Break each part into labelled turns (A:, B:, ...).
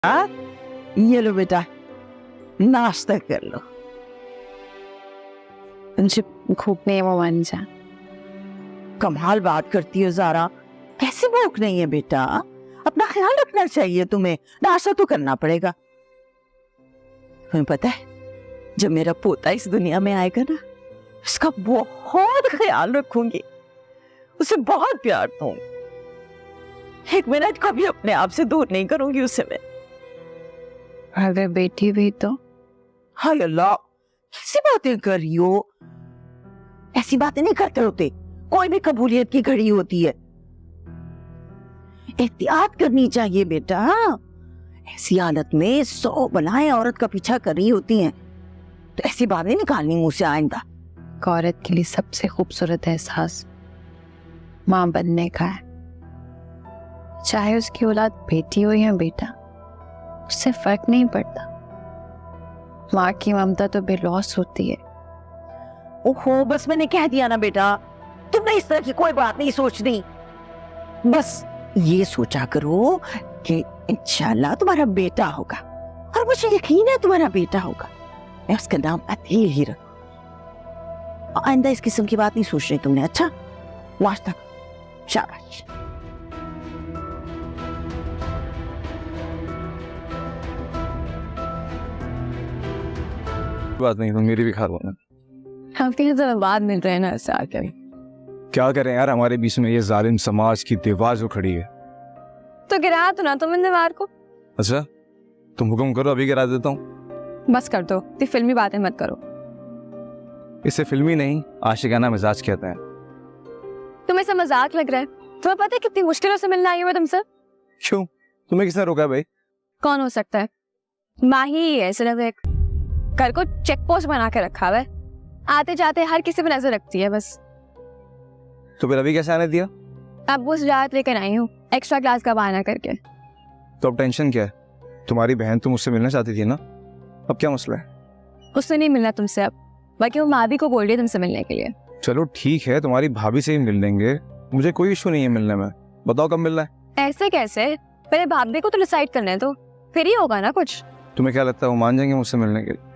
A: हाँ, ये लो बेटा, नाश्ता कर लो।
B: मुझे भूख नहीं है मम्मी जान।
A: कमाल बात करती हो ज़ारा, कैसे भूख नहीं है बेटा? अपना ख्याल रखना चाहिए तुम्हें, नाश्ता तो करना पड़ेगा। तुम्हें पता है, जब मेरा पोता इस दुनिया में आएगा ना, उसका बहुत ख्याल रखूंगी, उसे बहुत प्यार दूंगी। एक मिनट का भी अपने आप से दूर नहीं करूंगी उसे मैं।
B: अगर बेटी भी तो?
A: हाय अल्लाह, कैसी बातें कर रही हो? ऐसी बातें नहीं करते होते, कोई भी कबूलियत की घड़ी होती है। एहतियात करनी चाहिए बेटा, ऐसी हालत में 100 बनाए औरत का पीछा कर रही होती हैं, तो ऐसी बातें निकालनी मुंह से आइंदा।
B: एक औरत के लिए सबसे खूबसूरत एहसास माँ बनने का है। चाहे उसकी औलाद बेटी हो या बेटा, उससे फर्क नहीं पड़ता। माँ की ममता तो बेलौस होती है।
A: ओहो, बस मैंने कह दिया ना बेटा, तुमने इस तरह की कोई बात नहीं सोचनी। बस ये सोचा करो कि इंशाल्लाह तुम्हारा बेटा होगा, और मुझे यकीन है तुम्हारा बेटा होगा। मैं उसका नाम अदील ही रखूं। आइंदा इस किस्म की बात नहीं सोच रही तुमने, अच्छा? वास्ता, शाबाश।
C: बात नहीं, तुम मेरी भी खा लो ना।
B: हम तीन तो बाद मिल रहे हैं ना ऐसे आके।
C: क्या करें यार, हमारे बीच में ये जालिम समाज की दीवार जो खड़ी है।
B: तो गिराया तो ना तुम इन दीवार को।
C: अच्छा, तुम हुक्म करो, अभी गिरा देता हूँ।
B: बस कर दो, इतनी फिल्मी बातें मत करो।
C: इसे फिल्मी नहीं, आशिकाना मिजाज कहते हैं।
B: तुम्हें सब मजाक लग रहा है? तुम्हें पता है कितनी मुश्किलों से मिलना आई हूँ मैं तुमसे?
C: क्यों, तुम्हें किसने रोका भाई?
B: कौन हो सकता है? माही है, सिर्फ एक घर को चेक पोस्ट बना के रखा हुआ है, आते जाते हर किसी पे नजर रखती है बस।
C: तो फिर अभी कैसे आने दिया?
B: अब उस रात लेकर आई हूँ एक्स्ट्रा क्लास का बहाना करके।
C: तो अब टेंशन क्या है? तुम्हारी बहन तो मुझसे मिलना चाहती थी ना, अब क्या मसला है?
B: उससे नहीं मिलना तुमसे अब, बाकी वो भाभी को बोल रही है तुमसे मिलने के लिए।
C: चलो ठीक है, तुम्हारी भाभी से ही मिल लेंगे, मुझे कोई इशू नहीं है मिलने में। बताओ कब मिलना है?
B: ऐसे कैसे? पहले भाभी को तो डिसाइड करना है, तो फिर ही होगा ना कुछ।
C: तुम्हें क्या लगता है वो मान जाएंगे मुझसे मिलने के लिए?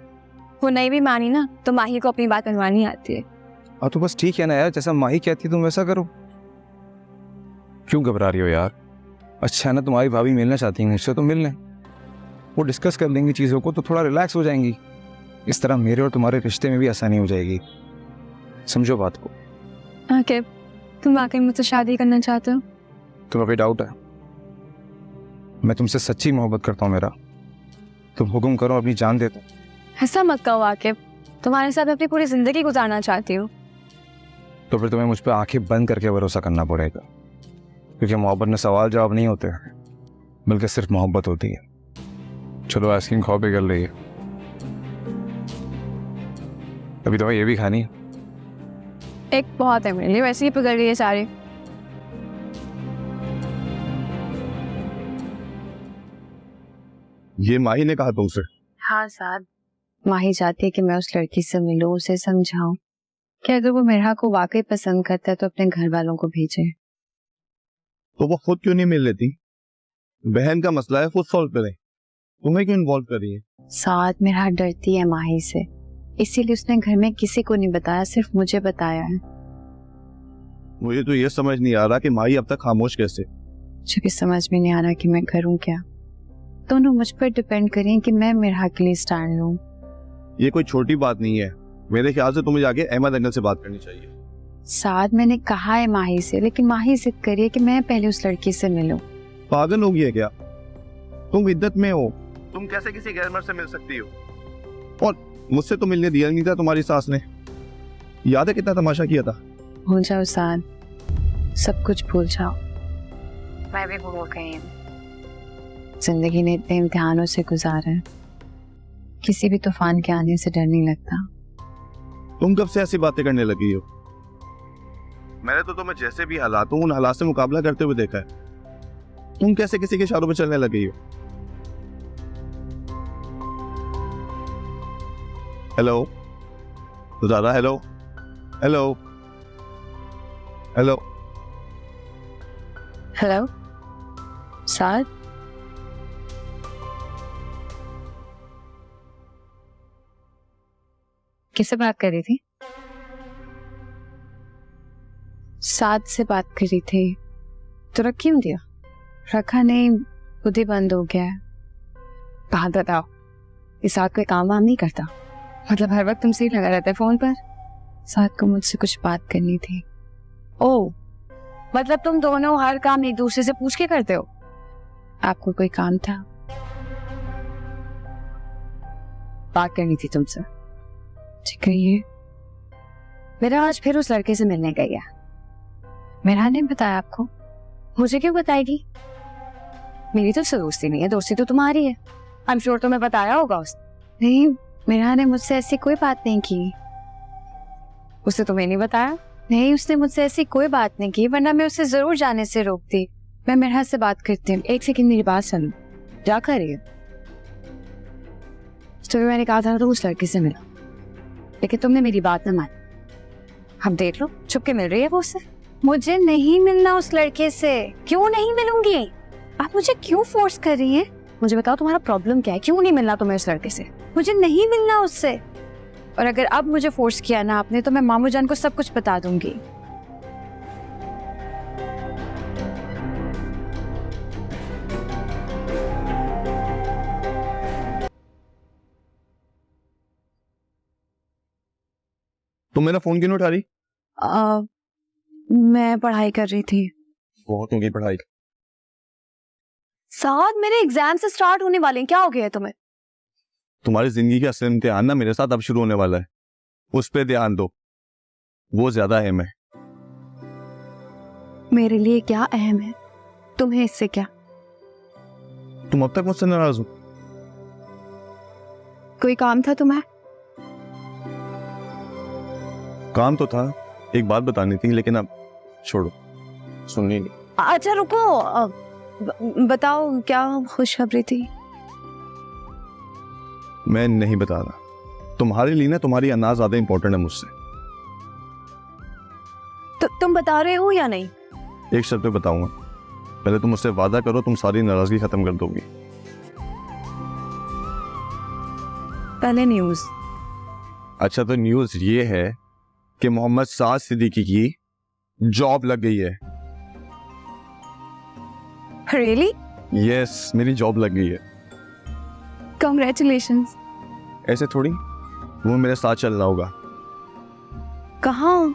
B: वो नहीं भी मानी ना तो माही को अपनी बात मनवानी आती है।
C: हाँ तो बस ठीक है ना यार, जैसा माही कहती तुम वैसा करो। क्यों घबरा रही हो यार? अच्छा है ना, तुम्हारी भाभी मिलना चाहती है मुझसे तो मिल लें, वो डिस्कस कर लेंगी चीज़ों को, तो थोड़ा रिलैक्स हो जाएंगी। इस तरह मेरे और तुम्हारे रिश्ते में भी आसानी हो जाएगी, समझो बात को।
B: ओके, तुम वाकई मुझसे शादी करना चाहते हो?
C: तुम्हें कोई डाउट है? मैं तुमसे सच्ची मोहब्बत करता हूँ मेरा, तुम हुक्म करो, अपनी जान देता हूँ।
B: ऐसा मत कहो वाकिब, तुम्हारे साथ अपनी पूरी जिंदगी गुजारना चाहती हूँ।
C: तो फिर तुम्हें मुझ पर आंखें बंद करके भरोसा करना पड़ेगा, क्योंकि मोहब्बत में सवाल जवाब नहीं होते, बल्कि सिर्फ मोहब्बत होती है। चलो आइसक्रीम खाओ, पिघल रही है। अभी तो ये भी खानी है।
B: एक बहुत है मेरे लिए, वैसे ही पिघल रही है सारी।
D: ये माही ने कहा तुमसे?
B: हाँ साहब, माही चाहती है कि मैं उस लड़की से मिलूं, उसे समझाऊं कि अगर वो मेरा को वाकई पसंद करता है तो अपने घर वालों को भेजे।
D: तो वो खुद क्यों नहीं मिल लेती? बहन का मसला है, खुद सॉल्व करे, तुम्हें क्यों इन्वॉल्व कर रही है?
B: साथ मेरा डरती है माही से, इसीलिए उसने घर में किसी को नहीं बताया, सिर्फ मुझे बताया है।
D: मुझे तो ये समझ नहीं आ रहा कि माही अब तक खामोश कैसे?
B: मुझे भी समझ में नहीं आ रहा कि मैं करूं क्या। दोनों मुझ पर डिपेंड करें कि मैं मेरा के लिए स्टैंड लूं।
D: ये कोई छोटी बात नहीं है, मेरे ख्याल से तुम्हें जाके अहमद अंकल से बात करनी चाहिए।
B: साथ मैंने कहा है माही से, लेकिन माही जिद करी है कि मैं पहले उस लड़की से मिलूं।
D: पागल हो गई है क्या? तुम इद्दत में हो, तुम कैसे किसी गैर मर्द से मिल सकती हो? और मुझसे तो मिलने दिया नहीं था तुम्हारी सास ने, याद है कितना तमाशा किया था?
B: भूल जाओ साथ, सब कुछ भूल जाओ। मैं भी भूल गई हूँ, जिंदगी ने इतने इम्तिहानों से गुजारा है, किसी भी तूफान के आने से डर नहीं लगता।
D: तुम कब से ऐसी बातें करने लगी हो? मैंने तो तुम्हें जैसे भी हालात हो उन हालात से मुकाबला करते हुए देखा है, तुम कैसे किसी के इशारों पे चलने लगी हो? Hello Zara, hello hello hello
B: hello साथ, किससे बात कर रही थी? साथ से बात करी थी। तो रख क्यों दिया? रखा नहीं, खुद ही बंद हो गया है। बात बताओ, इस साथ कोई काम वाम नहीं करता? मतलब हर वक्त तुमसे ही लगा रहता है फोन पर? साथ को मुझसे कुछ बात करनी थी। ओ, मतलब तुम दोनों हर काम एक दूसरे से पूछ के करते हो? आपको कोई काम था? बात करनी थी तुमसे। ठीक है, ये मेरा आज फिर उस लड़के से मिलने गई है। मेरा ने बताया आपको? मुझे क्यों बताएगी? मेरी तो उससे दोस्ती नहीं है, दोस्ती तो तुम्हारी है। आई एम श्योर तुम्हें बताया होगा उसने। नहीं, मेरा ने मुझसे ऐसी कोई बात नहीं की। उससे तुम्हें नहीं बताया? नहीं, उसने मुझसे ऐसी कोई बात नहीं की, वरना मैं उसे जरूर जाने से रोकती। मैं मेरा से बात करती हूँ। एक सेकंड मेरी बात सुनो। क्या कर रही है? तो मैंने कहा था तो उस लड़के से मिला, लेकिन तुमने मेरी बात न मानी। अब देख लो, छुप के मिल रही है वो उससे। मुझे नहीं मिलना उस लड़के से। क्यों नहीं मिलूंगी? आप मुझे क्यों फोर्स कर रही हैं? मुझे बताओ तुम्हारा प्रॉब्लम क्या है? क्यों नहीं मिलना तुम्हें उस लड़के से? मुझे नहीं मिलना उससे। और अगर अब मुझे फोर्स किया ना आपने, तो मैं मामू जान को सब कुछ बता दूंगी।
D: तुम मेरा फोन क्यों नहीं उठा रही?
B: मैं पढ़ाई कर रही थी।
D: बहुत हो गई पढ़ाई।
B: साथ मेरे एग्जाम से स्टार्ट होने वाले हैं, क्या हो गया है तुम्हें?
D: तुम्हारी जिंदगी का असली इम्तिहान ना मेरे साथ अब शुरू होने वाला है, उस पे ध्यान दो, वो ज्यादा अहम है।
B: मेरे लिए क्या अहम है? तुम्हें इससे क्या?
D: तुम अब तक मुझसे नाराज हो?
B: कोई काम था तुम्हें?
D: काम तो था, एक बात बतानी थी, लेकिन अब छोड़ो, सुननी नहीं।
B: अच्छा रुको, बताओ क्या खुशखबरी थी?
D: मैं नहीं बता रहा। तुम्हारे लिए ना तुम्हारी अनाज ज्यादा इंपॉर्टेंट है मुझसे।
B: तो तुम बता रहे हो या नहीं?
D: एक शर्त पे बताऊंगा, पहले तुम मुझसे वादा करो तुम सारी नाराजगी खत्म कर दोगी।
B: पहले न्यूज़।
D: अच्छा, तो न्यूज ये है कि मोहम्मद साद सिद्दीकी की जॉब लग गई है।
B: रियली?
D: यस, मेरी जॉब लग गई है।
B: कांग्रेचुलेशंस।
D: ऐसे थोड़ी, वो मेरे साथ चल रहा होगा।
B: कहाँ?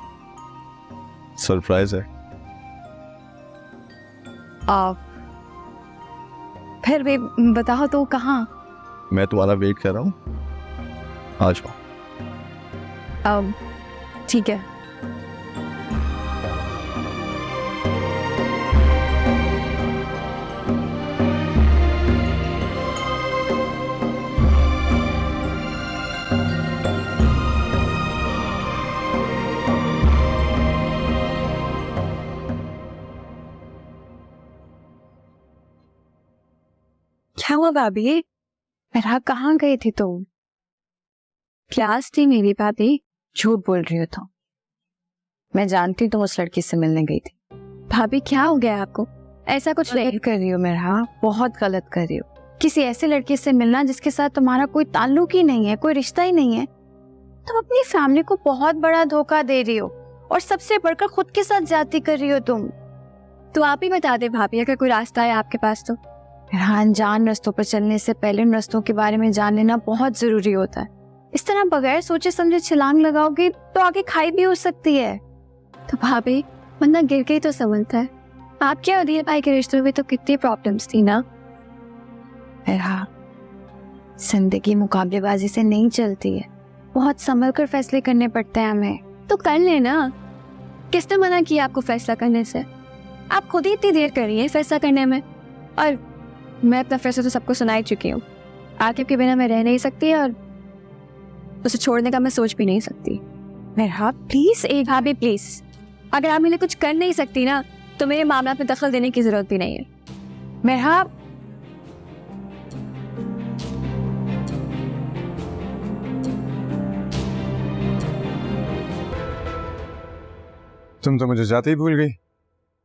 D: सरप्राइज है।
B: फिर भी बताओ तो कहाँ?
D: मैं तुम्हारा वेट कर रहा हूँ, आ जाओ।
B: ठीक है। क्या हुआ भाभी? मेरा कहाँ गई थी तुम? क्लास थी मेरी भाभी। झूठ बोल रही हो तुम। मैं जानती तुम उस लड़की से मिलने गई थी। भाभी क्या हो गया आपको? ऐसा कुछ नहीं कर रही हो मेरा, बहुत गलत कर रही हो। किसी ऐसे लड़के से मिलना जिसके साथ तुम्हारा कोई ताल्लुक ही नहीं है, कोई रिश्ता ही नहीं है। तुम अपनी फैमिली को बहुत बड़ा धोखा दे रही हो, और सबसे बढ़कर खुद के साथ ज्यादती कर रही हो तुम। तो आप ही बता दे भाभी, अगर कोई रास्ता है आपके पास तो। अनजान रास्तों पर चलने से पहले उन रास्तों के बारे में जान लेना बहुत जरूरी होता है। इस तरह बगैर सोचे समझे छलांग लगाओगे तो आगे खाई भी हो सकती है। तो भाभी, बंदा गिर के ही तो संभलता है। आपके और दिए भाई के रिश्तों में तो कितनी प्रॉब्लम्स थी ना। मेरा जिंदगी मुकाबलेबाजी से नहीं चलती है, बहुत संभल कर फैसले करने पड़ते हैं हमें। तो कर लेना। किसने मना किया आपको फैसला करने से? आप खुद ही इतनी देर कर रही है फैसला करने में। और मैं अपना फैसला तो सबको सुना ही चुकी हूँ। आकिब के बिना मैं रह नहीं सकती, और उसे छोड़ने का मैं सोच भी नहीं सकती। मेरा प्लीज, एक भाभी प्लीज, अगर आप मेरे लिए कुछ कर नहीं सकती ना, तो मेरे मामला में दखल देने की जरूरत भी नहीं है। मेरा
C: तुम तो मुझे जाते ही भूल गई।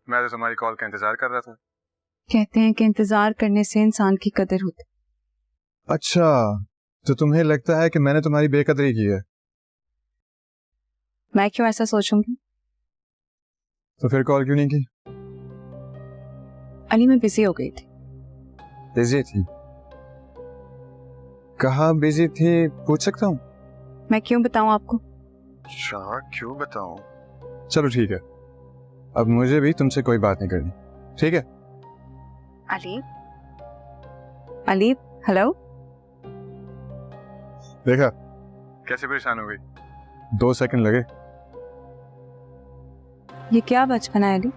C: मैं तो तुम्हारी कॉल का इंतजार कर रहा था।
B: कहते हैं कि इंतजार करने से इंसान की कदर होती।
C: अच्छा, तो तुम्हें लगता है कि मैंने तुम्हारी बेकदरी की है?
B: मैं क्यों ऐसा सोचूंगी?
C: तो फिर कॉल क्यों नहीं की?
B: अली मैं बिजी हो गई थी।
C: बिजी थी? कहाँ बिजी थी पूछ सकता हूँ?
B: मैं क्यों बताऊं आपको?
C: अच्छा क्यों बताऊं? चलो ठीक है, अब मुझे भी तुमसे कोई बात नहीं करनी, ठीक है?
B: अली, अली, हेलो।
C: देखा कैसे परेशान हो गई? 2 सेकंड लगे।
B: ये क्या बचपना है अली?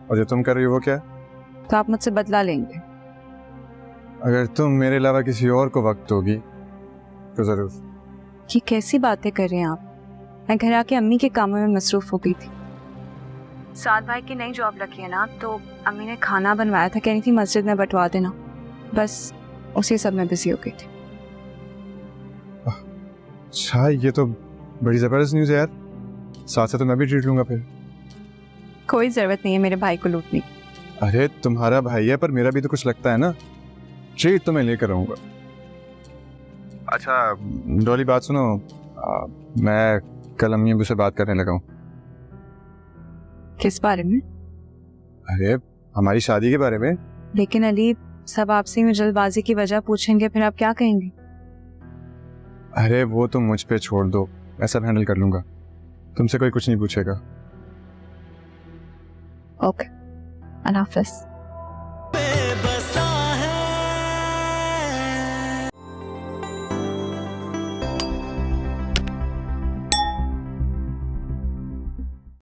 C: और जो तुम कर रही हो वो क्या?
B: तो आप मुझसे बदला लेंगे?
C: अगर तुम मेरे अलावा किसी और को वक्त दोगी तो जरूर।
B: ये कैसी बातें कर रहे हैं आप? मैं घर आके अम्मी के कामों में मसरूफ हो गई थी। साद भाई की नई जॉब लगी है ना, तो अम्मी ने खाना बनवाया था, कह रही थी मस्जिद में बंटवा देना, बस उसी सब में बिजी हो गई थी।
C: अच्छा ये तो बड़ी जबरदस्त न्यूज़ है यार, साथ से तो मैं भी ट्रीट लूंगा फिर।
B: कोई जरूरत नहीं है मेरे भाई को लूटने की।
C: अरे तुम्हारा भाई है पर मेरा भी तो कुछ लगता है ना, ट्रीट तो मैं लेकर आऊंगा। अच्छा डॉली बात सुनो, मैं कल अम्मी अब्बू से बात करने लगा हूँ।
B: किस बारे में?
C: अरे हमारी शादी के बारे में।
B: लेकिन अली, सब आपसे में जल्दबाजी की वजह पूछेंगे, फिर आप क्या कहेंगे?
C: अरे वो तो मुझ पे छोड़ दो, मैं सब हैंडल कर लूंगा, तुमसे कोई कुछ नहीं पूछेगा।
B: ओके, अल्लाह हाफ़िज़।